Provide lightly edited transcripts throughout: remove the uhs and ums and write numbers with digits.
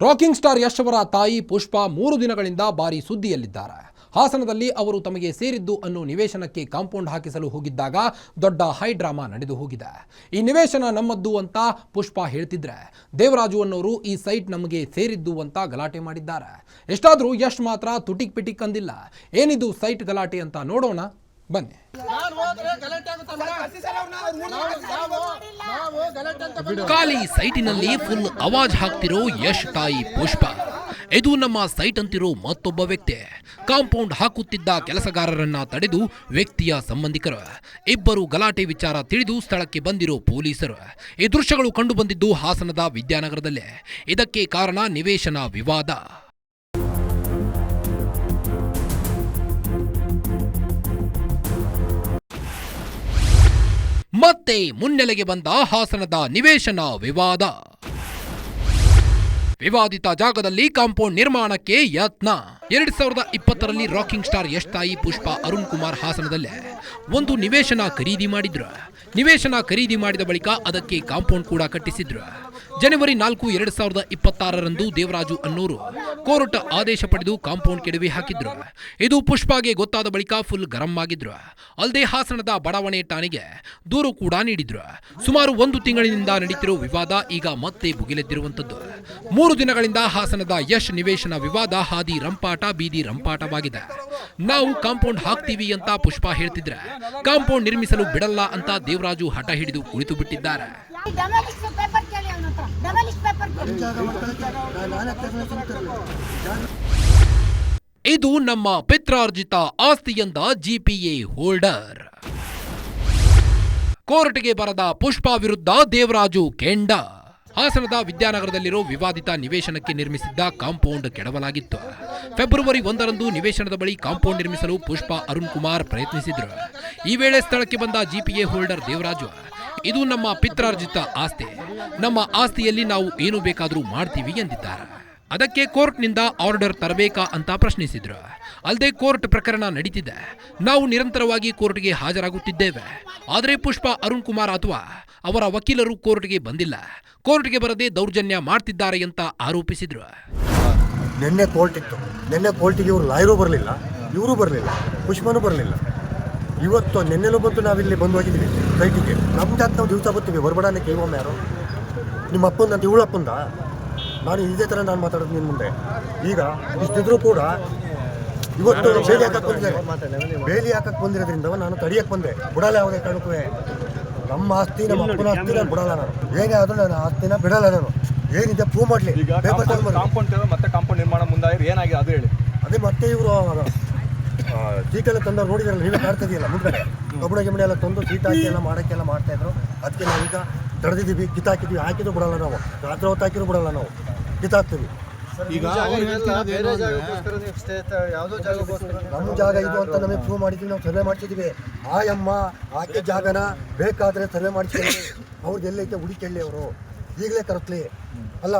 Rocking star Yash ಅವರ ತಾಯಿ ಪುಷ್ಪಾ 3 ದಿನಗಳಿಂದ ಭಾರಿ ಸುದ್ದಿಯಲ್ಲಿದ್ದಾರೆ. ಹಾಸನದಲ್ಲಿ ಅವರು ತಮಗೆ ಸೇರಿದ್ದು ಅನ್ನೋ ನಿವೇಶನಕ್ಕೆ ಕಾಂಪೌಂಡ್ ಹಾಕಿಸಲು ಹೋಗಿದ್ದಾಗ ದೊಡ್ಡ ಹೈ ಡ್ರಾಮಾ ನಡೆದು ಹೋಗಿದೆ. ಈ ನಿವೇಶನ ನಮ್ಮದ್ದು ಅಂತ ಪುಷ್ಪಾ ಹೇಳ್ತಿದ್ರೆ, ದೇವರಾಜು ಅನ್ನೋರು ಈ ಸೈಟ್ ನಮಗೆ ಸೇರಿದ್ದು ಅಂತ ಗಲಾಟೆ ಮಾಡಿದ್ದಾರೆ. ಎಷ್ಟಾದರೂ ಯಶ್ ಮಾತ್ರ ತುಟಿಕ್ ಪಿಟಿಕ್ ಅಂದಿಲ್ಲ. ಏನಿದು ಸೈಟ್ ಗಲಾಟೆ ಅಂತ ನೋಡೋಣ ಬನ್ನಿ. ಖಾಲಿ ಸೈಟಿನಲ್ಲಿ ಫುಲ್ ಅವಾಜ್ ಹಾಕ್ತಿರೋ ಯಶ್ ತಾಯಿ ಪುಷ್ಪಾ. ಇದು ನಮ್ಮ ಸೈಟ್ ಅಂತಿರೋ ಮತ್ತೊಬ್ಬ ವ್ಯಕ್ತಿ. ಕಾಂಪೌಂಡ್ ಹಾಕುತ್ತಿದ್ದ ಕೆಲಸಗಾರರನ್ನ ತಡೆದು ವ್ಯಕ್ತಿಯ ಸಂಬಂಧಿಕರು ಇಬ್ಬರು ಗಲಾಟೆ ವಿಚಾರ ತಿಳಿದು ಸ್ಥಳಕ್ಕೆ ಬಂದಿರೋ ಪೊಲೀಸರು. ಈ ದೃಶ್ಯಗಳು ಕಂಡು ಬಂದಿದ್ದು ಹಾಸನದ ವಿದ್ಯಾನಗರದಲ್ಲೇ. ಇದಕ್ಕೆ ಕಾರಣ ನಿವೇಶನ ವಿವಾದ. ಮತ್ತೆ ಮುನ್ನೆಲೆಗೆ ಬಂದ ಹಾಸನದ ನಿವೇಶನ ವಿವಾದ. ವಿವಾದಿತ ಜಾಗದಲ್ಲಿ ಕಾಂಪೌಂಡ್ ನಿರ್ಮಾಣಕ್ಕೆ ಯತ್ನ. 2020ರಲ್ಲಿ ರಾಕಿಂಗ್ ಸ್ಟಾರ್ ಯಶ್ ತಾಯಿ ಪುಷ್ಪಾ ಅರುಣ್ ಕುಮಾರ್ ಹಾಸನದಲ್ಲೇ ಒಂದು ನಿವೇಶನ ಖರೀದಿ ಮಾಡಿದ್ರು. ನಿವೇಶನ ಖರೀದಿ ಮಾಡಿದ ಬಳಿಕ ಅದಕ್ಕೆ ಕಾಂಪೌಂಡ್ ಕೂಡ ಕಟ್ಟಿಸಿದ್ರು. ಜನವರಿ 4, 2026ರಂದು ದೇವರಾಜು ಅನ್ನೋರು ಕೋರ್ಟ್ ಆದೇಶ ಪಡೆದು ಕಾಂಪೌಂಡ್ ಕೆಡವಿ ಹಾಕಿದ್ರು. ಇದು ಪುಷ್ಪಾಗೆ ಗೊತ್ತಾದ ಬಳಿಕ ಫುಲ್ ಗರಂ ಆಗಿದ್ರು. ಅಲ್ಲದೆ ಹಾಸನದ ಬಡಾವಣೆ ಠಾಣೆಗೆ ದೂರು ಕೂಡ ನೀಡಿದ್ರು. ಸುಮಾರು 1 ತಿಂಗಳಿನಿಂದ ನಡೀತಿರೋ ವಿವಾದ ಈಗ ಮತ್ತೆ ಭುಗಿಲೆದ್ದಿರುವಂತದ್ದು. 3 ದಿನಗಳಿಂದ ಹಾಸನದ ಯಶ್ ನಿವೇಶನ ವಿವಾದ ಹಾದಿ ರಂಪಾಟ ಬೀದಿ ರಂಪಾಟವಾಗಿದೆ. ನಾವು ಕಾಂಪೌಂಡ್ ಹಾಕ್ತೀವಿ ಅಂತ ಪುಷ್ಪಾ ಹೇಳ್ತಿದ್ರೆ, ಕಾಂಪೌಂಡ್ ನಿರ್ಮಿಸಲು ಬಿಡಲ್ಲ ಅಂತ ದೇವರಾಜು ಹಠ ಹಿಡಿದು ಕುಳಿತು ಬಿಟ್ಟಿದ್ದಾರೆ. ಇದು ನಮ್ಮ ಪಿತ್ರಾರ್ಜಿತ ಆಸ್ತಿಯಂದ ಜಿಪಿಎ ಹೋಲ್ಡರ್. ಕೋರ್ಟ್ಗೆ ಬರದ ಪುಷ್ಪಾ ವಿರುದ್ಧ ದೇವರಾಜು ಕೆಂಡ. ಹಾಸನದ ವಿದ್ಯಾನಗರದಲ್ಲಿರೋ ವಿವಾದಿತ ನಿವೇಶನಕ್ಕೆ ನಿರ್ಮಿಸಿದ್ದ ಕಾಂಪೌಂಡ್ ಕೆಡವಲಾಗಿತ್ತು. ಫೆಬ್ರವರಿ 1ರಂದು ನಿವೇಶನದ ಬಳಿ ಕಾಂಪೌಂಡ್ ನಿರ್ಮಿಸಲು ಪುಷ್ಪಾ ಅರುಣ್ ಕುಮಾರ್ ಪ್ರಯತ್ನಿಸಿದ್ರು. ಈ ವೇಳೆ ಸ್ಥಳಕ್ಕೆ ಬಂದ ಜಿಪಿಎ ಹೋಲ್ಡರ್ ದೇವರಾಜು, ಇದು ನಮ್ಮ ಪಿತ್ರಾರ್ಜಿತ ಆಸ್ತಿ, ನಮ್ಮ ಆಸ್ತಿಯಲ್ಲಿ ನಾವು ಏನು ಬೇಕಾದರೂ ಮಾಡ್ತೀವಿ ಎಂದಿದ್ದಾರೆ. ಅದಕ್ಕೆ ಕೋರ್ಟ್ನಿಂದ ಆರ್ಡರ್ ತರಬೇಕಾ ಅಂತ ಪ್ರಶ್ನಿಸಿದ್ರು. ಅಲ್ಲದೆ ಕೋರ್ಟ್ ಪ್ರಕರಣ ನಡೀತಿದೆ, ನಾವು ನಿರಂತರವಾಗಿ ಕೋರ್ಟ್ಗೆ ಹಾಜರಾಗುತ್ತಿದ್ದೇವೆ. ಆದರೆ ಪುಷ್ಪಾ ಅರುಣ್ ಕುಮಾರ್ ಅಥವಾ ಅವರ ವಕೀಲರು ಕೋರ್ಟ್ಗೆ ಬಂದಿಲ್ಲ, ಕೋರ್ಟ್ಗೆ ಬರದೆ ದೌರ್ಜನ್ಯ ಮಾಡ್ತಿದ್ದಾರೆ ಅಂತ ಆರೋಪಿಸಿದ್ರು. ನಿನ್ನೆ ಕೋರ್ಟ್ ಇತ್ತು, ನಿನ್ನೆ ಕೋರ್ಟಿಗೆ ಇವರು ಲಾಯರು ಬರಲಿಲ್ಲ, ಇವರು ಬರಲಿಲ್ಲ, ಪುಷ್ಪನೂ ಬರಲಿಲ್ಲ. ಇವತ್ತು ನಿನ್ನೆನೂ ಬಂತು, ನಾವಿಲ್ಲಿ ಬಂದು ಹೋಗಿದ್ದೀವಿ ಸೈಟಿಗೆ. ನಮ್ಮ ಜಾಗ ನಾವು ದಿವಸ ಬರ್ತೀವಿ, ಹೊರಬಡಾನೆ ಕೇಳೋಮ್ಮ ಯಾರು ನಿಮ್ಮ ಅಪ್ಪಂದ ಅಂತ ಇವಳು ಅಪ್ಪಂದ. ನಾನು ಇದೇ ಥರ ನಾನು ಮಾತಾಡೋದು ನಿನ್ನ ಮುಂದೆ. ಈಗ ಇಷ್ಟಿದ್ರು ಕೂಡ ಇವತ್ತು ಬೇಲಿ ಹಾಕಕ್ಕೆ ಬಂದಿದ್ದಾರೆ. ಬೇಲಿ ಹಾಕಕ್ಕೆ ಬಂದಿರೋದ್ರಿಂದ ನಾನು ತಡಿಯಕ್ಕೆ ಬಂದೆ. ಬಿಡಲ್ಲ ಯಾವುದೇ ಕಾರಣಕ್ಕೂ. ನಮ್ಮ ಆಸ್ತಿ, ನಮ್ಮ ಅಪ್ಪನ ಆಸ್ತಿ ನಾನು ಬಿಡಲ್ಲ. ನಾನು ಏನೇ ಆದರೂ ನನ್ನ ಆಸ್ತಿನ ಬಿಡಲ್ಲ. ನಾನು ಏನಿದೆ ಪ್ರೂವ್ ಮಾಡಲಿ. ಪೇಪರ್ ಕಾಂಪೌಂಡ್ ಮತ್ತೆ ಕಾಂಪೌಂಡ್ ನಿರ್ಮಾಣ ಮುಂದಾಗಿ ಏನಾಗಿದೆ ಅದು ಹೇಳಿ. ಅದೇ ಮತ್ತೆ ಇವರು ಸೀಟೆಲ್ಲ ತಂದವ್ರು ನೋಡಿದ್ರಲ್ಲ, ನೀವೇ ಕಾಡ್ತಾ ಇದೆಯಲ್ಲ ಮುಂದ್ಗಡೆ ಕಬ್ಬಣ ಗಿಬ್ಬಣ ಎಲ್ಲ ತಂದು ಸೀಟ್ ಹಾಕಿ ಎಲ್ಲ ಮಾಡೋಕ್ಕೆಲ್ಲ ಮಾಡ್ತಾಯಿದ್ರು. ಅದಕ್ಕೆ ನಾವೀಗ ತಡೆದಿದ್ದೀವಿ, ಕಿತ್ತಾಕಿದ್ದೀವಿ. ಹಾಕಿದ್ರು ಬಿಡಲ್ಲ ನಾವು, ರಾತ್ರಿ ಹೊತ್ತು ಹಾಕಿದ್ರು ಬಿಡಲ್ಲ ನಾವು, ಕಿತ್ತಾಕ್ತೀವಿ. ಈಗ ನಮ್ಮ ಜಾಗ ಇದು ಅಂತ ನಮಗೆ ಪ್ರೂವ್ ಮಾಡಿದ್ದೀವಿ, ನಾವು ಸರ್ವೆ ಮಾಡ್ತಿದ್ದೀವಿ. ಆಯಮ್ಮ ಆಕೆ ಜಾಗನ ಬೇಕಾದರೆ ಸರ್ವೆ ಮಾಡಿಸಿದ್ದೀವಿ. ಅವ್ರದ್ದು ಎಲ್ಲೈತೆ ಹುಡುಕಿ ಅವರು ಈಗಲೇ ಕರೆಸ್ಲಿ. ಅಲ್ಲ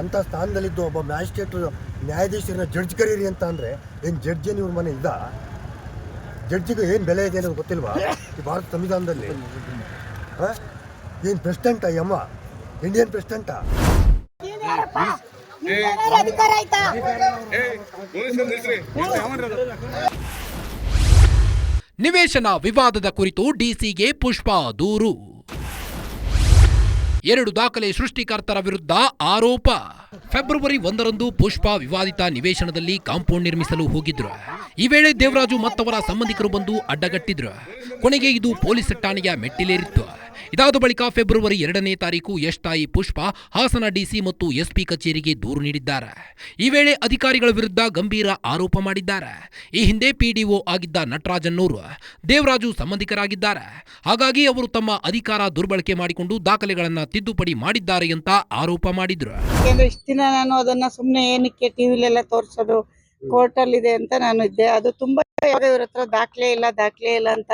ಅಂಥ ಸ್ಥಾನದಲ್ಲಿದ್ದು ಒಬ್ಬ ಮ್ಯಾಜಿಸ್ಟ್ರೇಟ್ರು ನ್ಯಾಯಾಧೀಶರನ್ನ ಜಡ್ಜ್ ಕರೀರಿ ಅಂತ ಅಂದರೆ ಏನು ಜಡ್ಜ್ ಏನು ಇವ್ರ ಮನೆ ಇದ್ದ? ಜಡ್ಜಿಗೂ ಏನು ಬೆಲೆ ಇದೆ ಅನ್ನೋದು ಗೊತ್ತಿಲ್ವಾ ಈ ಭಾರತ ಸಂವಿಧಾನದಲ್ಲಿ? ಏನು ಪ್ರೆಸಿಡೆಂಟಾ ಈ ಅಮ್ಮ? ಇಂಡಿಯನ್ ಪ್ರೆಸಿಡೆಂಟಾ? ನಿವೇಶನ ವಿವಾದದ ಕುರಿತು ಡಿಸಿಗೆ ಪುಷ್ಪಾ ದೂರು. 2 ದಾಖಲೆ ಸೃಷ್ಟಿಕರ್ತರ ವಿರುದ್ಧ ಆರೋಪ. ಫೆಬ್ರವರಿ 1ರಂದು ಪುಷ್ಪಾ ವಿವಾದಿತ ನಿವೇಶನದಲ್ಲಿ ಕಾಂಪೌಂಡ್ ನಿರ್ಮಿಸಲು ಹೋಗಿದ್ರು. ಈ ವೇಳೆ ದೇವರಾಜು ಮತ್ತವರ ಸಂಬಂಧಿಕರು ಬಂದು ಅಡ್ಡಗಟ್ಟಿದ್ರು. ಕೊನೆಗೆ ಇದು ಪೊಲೀಸ್ ಠಾಣೆಯ ಮೆಟ್ಟಿಲೇರಿತ್ತು. ಇದಾದ ಬಳಿಕ ಫೆಬ್ರವರಿ 2ನೇ ತಾರೀಕು ಯಶ್ ತಾಯಿ ಪುಷ್ಪಾ ಹಾಸನ ಡಿಸಿ ಮತ್ತು ಎಸ್ಪಿ ಕಚೇರಿಗೆ ದೂರು ನೀಡಿದ್ದಾರೆ. ಈ ವೇಳೆ ಅಧಿಕಾರಿಗಳ ವಿರುದ್ಧ ಗಂಭೀರ ಆರೋಪ ಮಾಡಿದ್ದಾರೆ. ಈ ಹಿಂದೆ ಪಿಡಿಒ ಆಗಿದ್ದ ನಟರಾಜನ್ನೂರು ದೇವರಾಜು ಸಂಬಂಧಿಕರಾಗಿದ್ದಾರೆ. ಹಾಗಾಗಿ ಅವರು ತಮ್ಮ ಅಧಿಕಾರ ದುರ್ಬಳಕೆ ಮಾಡಿಕೊಂಡು ದಾಖಲೆಗಳನ್ನ ತಿದ್ದುಪಡಿ ಮಾಡಿದ್ದಾರೆ ಅಂತ ಆರೋಪ ಮಾಡಿದ್ರು. ಇಷ್ಟು ದಿನ ನಾನು ಅದನ್ನ ಸುಮ್ಮನೆ ಏನಕ್ಕೆ ಟಿವಿಲೆಲ್ಲ ತೋರಿಸೋದು, ಕೋರ್ಟಲ್ಲಿ ಇದೆ ಅಂತ ನಾನು ಇದ್ದೆ. ಅದು ತುಂಬಾ ಇವ್ರ ಹತ್ರ ದಾಖಲೆ ಇಲ್ಲ ಅಂತ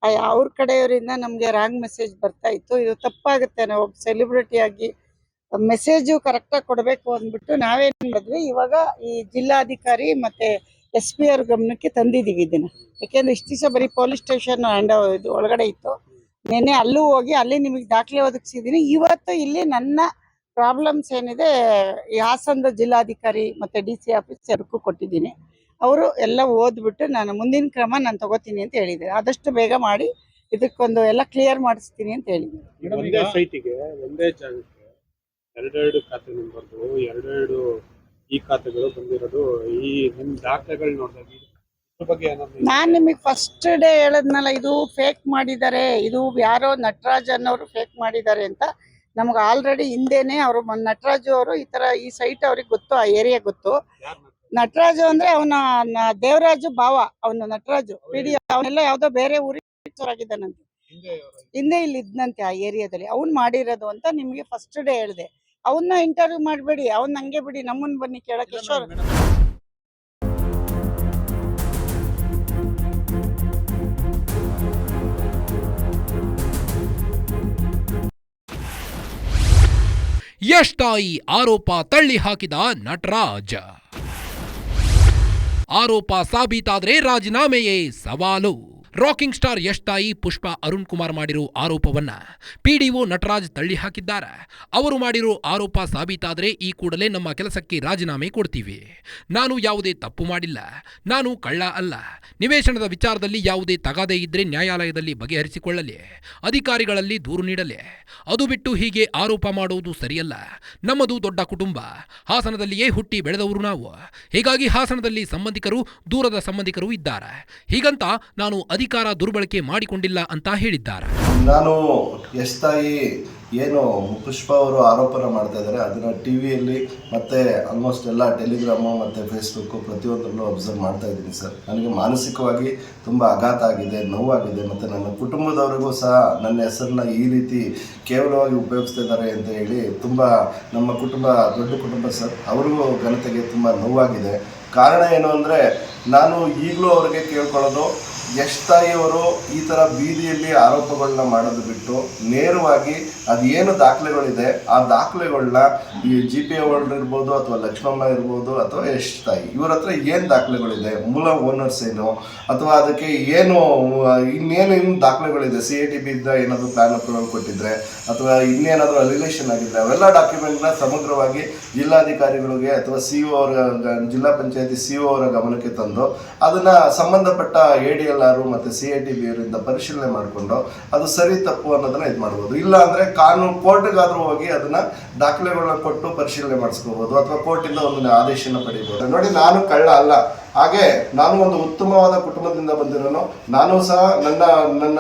ಅವ್ರ ಕಡೆಯವರಿಂದ ನಮ್ಗೆ ರಾಂಗ್ ಮೆಸೇಜ್ ಬರ್ತಾ ಇತ್ತು. ಇದು ತಪ್ಪಾಗುತ್ತೆ. ನಾವು ಒಬ್ಬ ಸೆಲೆಬ್ರಿಟಿ ಆಗಿ ಮೆಸೇಜು ಕರೆಕ್ಟಾಗಿ ಕೊಡಬೇಕು ಅಂದ್ಬಿಟ್ಟು ನಾವೇನ್ ಮಾಡಿದ್ವಿ, ಇವಾಗ ಈ ಜಿಲ್ಲಾಧಿಕಾರಿ ಮತ್ತೆ SP ಅವ್ರ ಗಮನಕ್ಕೆ ತಂದಿದ್ದೀವಿ ಇದನ್ನ. ಯಾಕೆಂದ್ರೆ ಇಷ್ಟು ದಿವಸ ಬರೀ ಪೊಲೀಸ್ ಸ್ಟೇಷನ್ ಇದು ಒಳಗಡೆ ಇತ್ತು. ನೆನ್ನೆ ಅಲ್ಲೂ ಹೋಗಿ ಅಲ್ಲಿ ನಿಮಗೆ ದಾಖಲೆ ಒದಗಿಸಿದ್ದೀನಿ. ಇವತ್ತು ಇಲ್ಲಿ ನನ್ನ ಪ್ರಾಬ್ಲಮ್ಸ್ ಏನಿದೆ ಈ ಹಾಸನದ ಜಿಲ್ಲಾಧಿಕಾರಿ ಮತ್ತೆ DC ಆಫೀಸರ್ಗೂ ಕೊಟ್ಟಿದ್ದೀನಿ. ಅವರು ಎಲ್ಲ ಓದ್ಬಿಟ್ಟು ನಾನು ಮುಂದಿನ ಕ್ರಮ ನಾನು ತಗೋತೀನಿ ಅಂತ ಹೇಳಿದ್ದಾರೆ. ಆದಷ್ಟು ಬೇಗ ಮಾಡಿ ಇದಕ್ಕೊಂದು ಎಲ್ಲ ಕ್ಲಿಯರ್ ಮಾಡಿಸ್ತೀನಿ ಅಂತ ಹೇಳಿದ್ದೀನಿ. ಒಂದೇ ಸೈಟಿಗೆ ಒಂದೇ ಜಾಗಕ್ಕೆ ಎರಡೆರಡು ಖಾತೆ ನಂಬರ್ದು ಎರಡೆರಡು ಈ ಖಾತೆಗಳು ಬಂದಿರೋದು, ಈ ನಿಮ್ಮ ದಾಖಲೆಗಳು ನೋಡಿದಾಗ ಇದ್ರ ಬಗ್ಗೆ ಏನಾದ್ರು ನಾನು ನಿಮಗೆ ಫಸ್ಟ್ ಡೇ ಹೇಳದ್ನಲ್ಲ, ಇದು ಫೇಕ್ ಮಾಡಿದ್ದಾರೆ, ಇದು ಯಾರೋ ನಟರಾಜ್ ಅನ್ನೋರು ಫೇಕ್ ಮಾಡಿದ್ದಾರೆ ಅಂತ. ನಮ್ಗೆ ಆಲ್ರೆಡಿ ಹಿಂದೆನೆ ಅವರು ನಟರಾಜು ಅವರು ಈ ಸೈಟ್ ಅವ್ರಿಗೆ ಗೊತ್ತು, ಆ ಏರಿಯಾ ಗೊತ್ತು. ನಟರಾಜು ಅಂದ್ರೆ ಅವನ ದೇವರಾಜು ಭಾವ, ಅವನು ನಟರಾಜು PD ಅವನೆಲ್ಲ ಯಾವ್ದೋ ಬೇರೆ ಊರಿಗೆ ಆಗಿದ್ದಾನಂತೆ, ಹಿಂದೆ ಇಲ್ಲಿ ಇದ್ನಂತೆ ಆ ಏರಿಯಾದಲ್ಲಿ. ಅವ್ನು ಮಾಡಿರೋದು ಅಂತ ನಿಮ್ಗೆ ಫಸ್ಟ್ ಡೇ ಹೇಳಿದೆ. ಅವನ್ನ ಇಂಟರ್ವ್ಯೂ ಮಾಡಬೇಡಿ, ಅವನ್ನ ಹಂಗೆ ಬಿಡಿ, ನಮ್ಮನ್ನ ಬನ್ನಿ ಕೇಳಕ್ಕೆ. ಕಿಶೋರ್ ಯಶ್ ತಾಯಿ ಆರೋಪ ತಳ್ಳಿ ಹಾಕಿದ ನಟರಾಜ್. ಆರೋಪ ಸಾಬೀತಾದ್ರೆ ರಾಜೀನಾಮೆಯೇ ಸವಾಲು. ರಾಕಿಂಗ್ ಸ್ಟಾರ್ ಯಶ್ ತಾಯಿ ಪುಷ್ಪಾ ಅರುಣ್ ಕುಮಾರ್ ಮಾಡಿರೋ ಆರೋಪವನ್ನ PDO ನಟರಾಜ್ ತಳ್ಳಿ ಹಾಕಿದ್ದಾರೆ. ಅವರು ಮಾಡಿರೋ ಆರೋಪ ಸಾಬೀತಾದರೆ ಈ ಕೂಡಲೇ ನಮ್ಮ ಕೆಲಸಕ್ಕೆ ರಾಜೀನಾಮೆ ಕೊಡ್ತೀವಿ. ನಾನು ಯಾವುದೇ ತಪ್ಪು ಮಾಡಿಲ್ಲ, ನಾನು ಕಳ್ಳ ಅಲ್ಲ. ನಿವೇಶನದ ವಿಚಾರದಲ್ಲಿ ಯಾವುದೇ ತಗಾದೆ ಇದ್ರೆ ನ್ಯಾಯಾಲಯದಲ್ಲಿ ಬಗೆಹರಿಸಿಕೊಳ್ಳಲಿ, ಅಧಿಕಾರಿಗಳಲ್ಲಿ ದೂರು ನೀಡಲಿ. ಅದು ಬಿಟ್ಟು ಹೀಗೆ ಆರೋಪ ಮಾಡುವುದು ಸರಿಯಲ್ಲ. ನಮ್ಮದು ದೊಡ್ಡ ಕುಟುಂಬ, ಹಾಸನದಲ್ಲಿಯೇ ಹುಟ್ಟಿ ಬೆಳೆದವರು ನಾವು. ಹೀಗಾಗಿ ಹಾಸನದಲ್ಲಿ ಸಂಬಂಧಿಕರು, ದೂರದ ಸಂಬಂಧಿಕರು ಇದ್ದಾರೆ. ಹೀಗಂತ ನಾನು ಅಧಿಕಾರ ದುರ್ಬಳಕೆ ಮಾಡಿಕೊಂಡಿಲ್ಲ ಅಂತ ಹೇಳಿದ್ದಾರೆ. ನಾನು ಯಶ್ ತಾಯಿ ಏನು ಪುಷ್ಪಾ ಅವರು ಆರೋಪನ ಮಾಡ್ತಾ ಇದ್ದಾರೆ ಅದನ್ನು TVಯಲ್ಲಿ ಮತ್ತು ಆಲ್ಮೋಸ್ಟ್ ಎಲ್ಲ ಟೆಲಿಗ್ರಾಮು ಮತ್ತು ಫೇಸ್ಬುಕ್ಕು ಪ್ರತಿಯೊಂದರಲ್ಲೂ ಅಬ್ಸರ್ವ್ ಮಾಡ್ತಾ ಇದ್ದೀನಿ ಸರ್. ನನಗೆ ಮಾನಸಿಕವಾಗಿ ತುಂಬ ಆಘಾತ ಆಗಿದೆ, ನೋವಾಗಿದೆ. ಮತ್ತು ನನ್ನ ಕುಟುಂಬದವರಿಗೂ ಸಹ ನನ್ನ ಹೆಸರನ್ನ ಈ ರೀತಿ ಕೇವಲವಾಗಿ ಉಪಯೋಗಿಸ್ತಾ ಇದ್ದಾರೆ ಅಂತ ಹೇಳಿ ತುಂಬ ನಮ್ಮ ಕುಟುಂಬ ದೊಡ್ಡ ಕುಟುಂಬ ಸರ್, ಅವ್ರಿಗೂ ಘನತೆಗೆ ತುಂಬ ನೋವಾಗಿದೆ. ಕಾರಣ ಏನು ಅಂದರೆ ನಾನು ಈಗಲೂ ಅವ್ರಿಗೆ ಕೇಳ್ಕೊಳ್ಳೋದು, ಯಶ್ ತಾಯಿಯವರು ಈ ಥರ ಬೀದಿಯಲ್ಲಿ ಆರೋಪಗಳನ್ನ ಮಾಡೋದು ಬಿಟ್ಟು ನೇರವಾಗಿ ಅದೇನು ದಾಖಲೆಗಳಿದೆ ಆ ದಾಖಲೆಗಳನ್ನ ಈ GP ಅವ್ರು ಇರ್ಬೋದು ಅಥವಾ ಲಕ್ಷ್ಮಮ್ಮ ಇರ್ಬೋದು ಅಥವಾ ಯಶ್ ತಾಯಿ ಇವ್ರ ಹತ್ರ ಏನು ದಾಖಲೆಗಳಿದೆ, ಮೂಲ ಓನರ್ಸ್ ಏನು, ಅಥವಾ ಅದಕ್ಕೆ ಏನು ಇನ್ನೇನು ದಾಖಲೆಗಳಿದೆ, CITB ಇದ್ದ ಏನಾದರೂ ಪ್ಲಾನ್ ಅಪ್ರೂವಲ್ ಕೊಟ್ಟಿದ್ರೆ ಅಥವಾ ಇನ್ನೇನಾದರೂ ಅಲಿಗೇಷನ್ ಆಗಿದ್ರೆ ಅವೆಲ್ಲ ಡಾಕ್ಯುಮೆಂಟ್ನ ಸಮಗ್ರವಾಗಿ ಜಿಲ್ಲಾಧಿಕಾರಿಗಳಿಗೆ ಅಥವಾ CO ಅವರ ಜಿಲ್ಲಾ ಪಂಚಾಯತಿ CO ಅವರ ಗಮನಕ್ಕೆ ತಂದು ಅದನ್ನು ಸಂಬಂಧಪಟ್ಟ ADLR ಮತ್ತು CITB ಅವರಿಂದ ಪರಿಶೀಲನೆ ಮಾಡಿಕೊಂಡು ಅದು ಸರಿ ತಪ್ಪು ಅನ್ನೋದನ್ನ ಇದು ಮಾಡ್ಬೋದು. ಇಲ್ಲ ಅಂದರೆ ಕಾನೂನು ಕೋರ್ಟ್ಗಾದ್ರೂ ಹೋಗಿ ಅದನ್ನ ದಾಖಲೆಗಳನ್ನ ಕೊಟ್ಟು ಪರಿಶೀಲನೆ ಮಾಡಿಸ್ಕೋಬಹುದು ಅಥವಾ ಕೋರ್ಟಿಂದ ಒಂದು ಆದೇಶನ ಪಡಿಬೋದು. ನೋಡಿ, ನಾನು ಕಳ್ಳ ಅಲ್ಲ. ಹಾಗೆ ನಾನು ಒಂದು ಉತ್ತಮವಾದ ಕುಟುಂಬದಿಂದ ಬಂದಿರೋನು. ನಾನು ಸಹ ನನ್ನ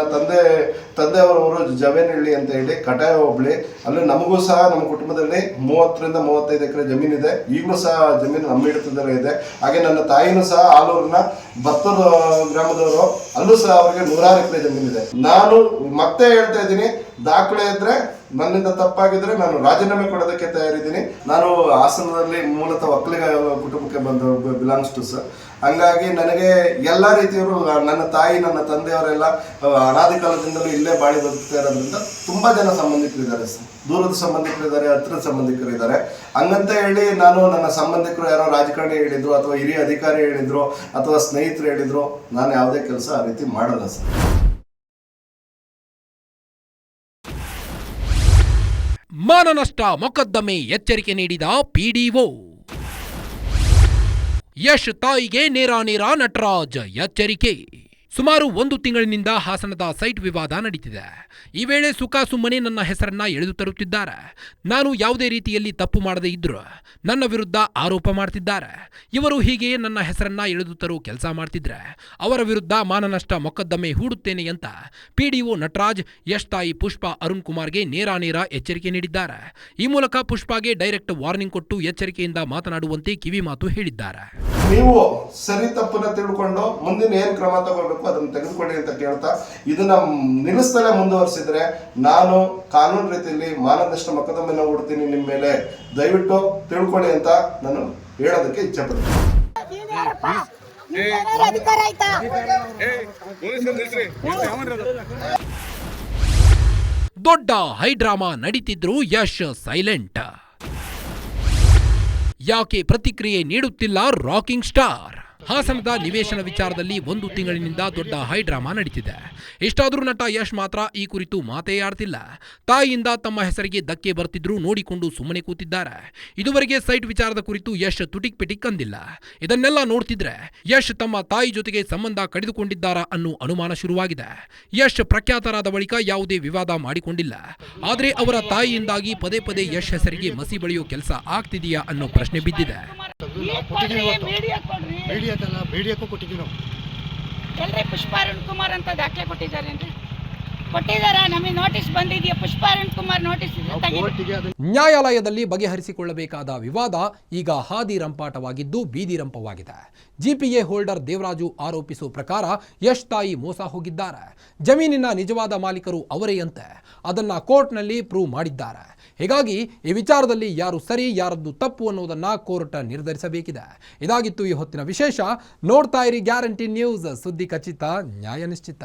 ತಂದೆಯವರವರು ಜವೇನಹಳ್ಳಿ ಅಂತ ಹೇಳಿ ಕಟಾಯ ಹೋಬಳಿ, ಅಲ್ಲಿ ನಮಗೂ ಸಹ ನಮ್ಮ ಕುಟುಂಬದಲ್ಲಿ 30 ರಿಂದ 35 ಎಕರೆ ಜಮೀನಿದೆ. ಈಗಲೂ ಸಹ ಜಮೀನು ನಮ್ಮ ಹಿಡಿತದಲ್ಲೇ ಇದೆ. ಹಾಗೆ ನನ್ನ ತಾಯಿನೂ ಸಹ ಆಲೂರಿನ ಬತ್ತೂರು ಗ್ರಾಮದವರು, ಅಲ್ಲೂ ಸಹ ಅವರಿಗೆ 100 ಎಕರೆ ಜಮೀನಿದೆ. ನಾನು ಮತ್ತೆ ಹೇಳ್ತಾ ಇದ್ದೀನಿ, ದಾಖಲೆ ಇದ್ರೆ ನನ್ನಿಂದ ತಪ್ಪಾಗಿದ್ರೆ ನಾನು ರಾಜೀನಾಮೆ ಕೊಡೋದಕ್ಕೆ ತಯಾರಿದ್ದೀನಿ. ನಾನು ಹಾಸನದಲ್ಲಿ ಮೂಲತಃ ಒಕ್ಕಲಿಗ ಕುಟುಂಬಕ್ಕೆ ಬಿಲಾಂಗ್ಸ್ ಟು ಸರ್. ಹಂಗಾಗಿ ನನಗೆ ಎಲ್ಲ ರೀತಿಯವರು, ನನ್ನ ತಾಯಿ ನನ್ನ ತಂದೆಯವರೆಲ್ಲ ಅನಾದಿ ಕಾಲದಿಂದಲೂ ಇಲ್ಲೇ ಬಾಳಿ ಬದುಕ್ತಾ ಇರೋದ್ರಿಂದ ತುಂಬ ಜನ ಸಂಬಂಧಿಕರಿದ್ದಾರೆ ಸರ್. ದೂರದ ಸಂಬಂಧಿಕರಿದ್ದಾರೆ, ಹತ್ತಿರದ ಸಂಬಂಧಿಕರಿದ್ದಾರೆ. ಹಂಗಂತ ಹೇಳಿ ನಾನು ನನ್ನ ಸಂಬಂಧಿಕರು ಯಾರೋ ರಾಜಕಾರಣಿ ಹೇಳಿದ್ರು ಅಥವಾ ಹಿರಿಯ ಅಧಿಕಾರಿ ಹೇಳಿದ್ರು ಅಥವಾ ಸ್ನೇಹಿತರು ಹೇಳಿದ್ರು, ನಾನು ಯಾವುದೇ ಕೆಲಸ ಆ ರೀತಿ ಮಾಡಲ್ಲ ಸರ್. ಮಾನನಷ್ಟ ಮೊಕದ್ದಮೆ ಎಚ್ಚರಿಕೆ ನೀಡಿದ PDO. ಯಶ್ ತಾಯಿಗೆ ನೇರ ನಟರಾಜ್ ಎಚ್ಚರಿಕೆ. ಸುಮಾರು 1 ತಿಂಗಳಿನಿಂದ ಹಾಸನದ ಸೈಟ್ ವಿವಾದ ನಡೀತಿದೆ. ಈ ವೇಳೆ ಸುಮ್ಮನೆ ನನ್ನ ಹೆಸರನ್ನ ಎಳೆದು ತರುತ್ತಿದ್ದಾರೆ. ನಾನು ಯಾವುದೇ ರೀತಿಯಲ್ಲಿ ತಪ್ಪು ಮಾಡದೇ ಇದ್ರು ನನ್ನ ವಿರುದ್ಧ ಆರೋಪ ಮಾಡ್ತಿದ್ದಾರೆ. ಇವರು ಹೀಗೆಯೇ ನನ್ನ ಹೆಸರನ್ನ ಎಳೆದು ತರೋ ಕೆಲಸ ಮಾಡ್ತಿದ್ರೆ ಅವರ ವಿರುದ್ಧ ಮಾನನಷ್ಟ ಮೊಕದ್ದಮೆ ಹೂಡುತ್ತೇನೆ ಅಂತ PDO ನಟರಾಜ್ ಯಶ್ ತಾಯಿ ಪುಷ್ಪಾ ಅರುಣ್ ಕುಮಾರ್ಗೆ ನೇರ ಎಚ್ಚರಿಕೆ ನೀಡಿದ್ದಾರೆ. ಈ ಮೂಲಕ ಪುಷ್ಪಾಗೆ ಡೈರೆಕ್ಟ್ ವಾರ್ನಿಂಗ್ ಕೊಟ್ಟು ಎಚ್ಚರಿಕೆಯಿಂದ ಮಾತನಾಡುವಂತೆ ಕಿವಿ ಮಾತು ಹೇಳಿದ್ದಾರೆ. ನೀವು ಸರಿ ತಪ್ಪನ್ನ ತಿಳ್ಕೊಂಡು ಮುಂದಿನ ಏನ್ ಕ್ರಮ ತಗೋಬೇಕು ಅದನ್ನು ತೆಗೆದುಕೊಳ್ಳಿ ಅಂತ ಕೇಳ್ತಾ, ಇದನ್ನ ನಿಲ್ಲಿಸ್ತಲೇ ಮುಂದುವರಿಸಿದ್ರೆ ನಾನು ಕಾನೂನು ರೀತಿಯಲ್ಲಿ ಮಾನನಷ್ಟ ಮೊಕದ್ದಮೆನ ಹೂಡ್ತೀನಿ ನಿಮ್ಮ ಮೇಲೆ. ದಯವಿಟ್ಟು ತಿಳ್ಕೊಳ್ಳಿ ಅಂತ ನಾನು ಹೇಳೋದಕ್ಕೆ ಇಚ್ಛೆ ಪಡ್ತೀನಿ. ದೊಡ್ಡ ಹೈಡ್ರಾಮಾ ನಡೀತಿದ್ರು ಯಶ್ ಸೈಲೆಂಟ್. ಯಾಕೆ ಪ್ರತಿಕ್ರಿಯೆ ನೀಡುತ್ತಿಲ್ಲ ರಾಕಿಂಗ್ ಸ್ಟಾರ್? ಹಾಸನದ ನಿವೇಶನ ವಿಚಾರದಲ್ಲಿ 1 ತಿಂಗಳಿನಿಂದ ದೊಡ್ಡ ಹೈ ಡ್ರಾಮಾ ನಡೀತಿದೆ. ಇಷ್ಟಾದರೂ ನಟ ಯಶ್ ಮಾತ್ರ ಈ ಕುರಿತು ಮಾತೇ ಆಡ್ತಿಲ್ಲ. ತಾಯಿಯಿಂದ ತಮ್ಮ ಹೆಸರಿಗೆ ಧಕ್ಕೆ ಬರ್ತಿದ್ರು ನೋಡಿಕೊಂಡು ಸುಮ್ಮನೆ ಕೂತಿದ್ದಾರೆ. ಇದುವರೆಗೆ ಸೈಟ್ ವಿಚಾರದ ಕುರಿತು ಯಶ್ ತುಟಿಕ್ ಪಿಟಿಕ್ ಅಂದಿಲ್ಲ. ಇದನ್ನೆಲ್ಲ ನೋಡ್ತಿದ್ರೆ ಯಶ್ ತಮ್ಮ ತಾಯಿ ಜೊತೆಗೆ ಸಂಬಂಧ ಕಡಿದುಕೊಂಡಿದ್ದಾರಾ ಅನ್ನೋ ಅನುಮಾನ ಶುರುವಾಗಿದೆ. ಯಶ್ ಪ್ರಖ್ಯಾತರಾದ ಬಳಿಕ ಯಾವುದೇ ವಿವಾದ ಮಾಡಿಕೊಂಡಿಲ್ಲ. ಆದರೆ ಅವರ ತಾಯಿಯಿಂದಾಗಿ ಪದೇ ಪದೇ ಯಶ್ ಹೆಸರಿಗೆ ಮಸಿ ಬಳಿಯೋ ಕೆಲಸ ಆಗ್ತಿದೆಯಾ ಅನ್ನೋ ಪ್ರಶ್ನೆ ಬಿದ್ದಿದೆ. ಮೀಡಿಯಾಕ್ಕೂ ಕೊಟ್ಟಿದ್ದೀವಿ ನಾವು. ಎಲ್ರಿ ಪುಷ್ಪ ಅರುಣ್ ಕುಮಾರ್ ಅಂತ ದಾಖಲೆ ಕೊಟ್ಟಿದ್ದಾರೇನ್ರಿ? ಕೊಟ್ಟಿದ್ದಾರಾ? ನಮಗೆ ನೋಟಿಸ್ ಬಂದಿದೆಯಾ? ಪುಷ್ಪ ಅರುಣ್ ಕುಮಾರ್ ನೋಟಿಸ್ ನ್ಯಾಯಾಲಯದಲ್ಲಿ ಬಗೆಹರಿಸಿಕೊಳ್ಳಬೇಕಾದ ವಿವಾದ ಈಗ ಹಾದಿ ರಂಪಾಟವಾಗಿದ್ದು ಬೀದಿ ರಂಪವಾಗಿದೆ. ಜಿಪಿಎ ಹೋಲ್ಡರ್ ದೇವರಾಜು ಆರೋಪಿಸುವ ಪ್ರಕಾರ ಯಶ್ ತಾಯಿ ಮೋಸ ಹೋಗಿದ್ದಾರೆ. ಜಮೀನಿನ ನಿಜವಾದ ಮಾಲೀಕರು ಅವರೇ ಅಂತೆ. ಅದನ್ನ ಕೋರ್ಟ್ನಲ್ಲಿ ಪ್ರೂವ್ ಮಾಡಿದ್ದಾರೆ. ಹೀಗಾಗಿ ಈ ವಿಚಾರದಲ್ಲಿ ಯಾರು ಸರಿ ಯಾರದ್ದು ತಪ್ಪು ಅನ್ನೋದನ್ನ ಕೋರ್ಟ್ ನಿರ್ಧರಿಸಬೇಕಿದೆ. ಇದಾಗಿತ್ತು ಈ ಹೊತ್ತಿನ ವಿಶೇಷ. ನೋಡ್ತಾ ಇರಿ ಗ್ಯಾರಂಟಿ ನ್ಯೂಸ್. ಸುದ್ದಿ ಖಚಿತ, ನ್ಯಾಯ ನಿಶ್ಚಿತ.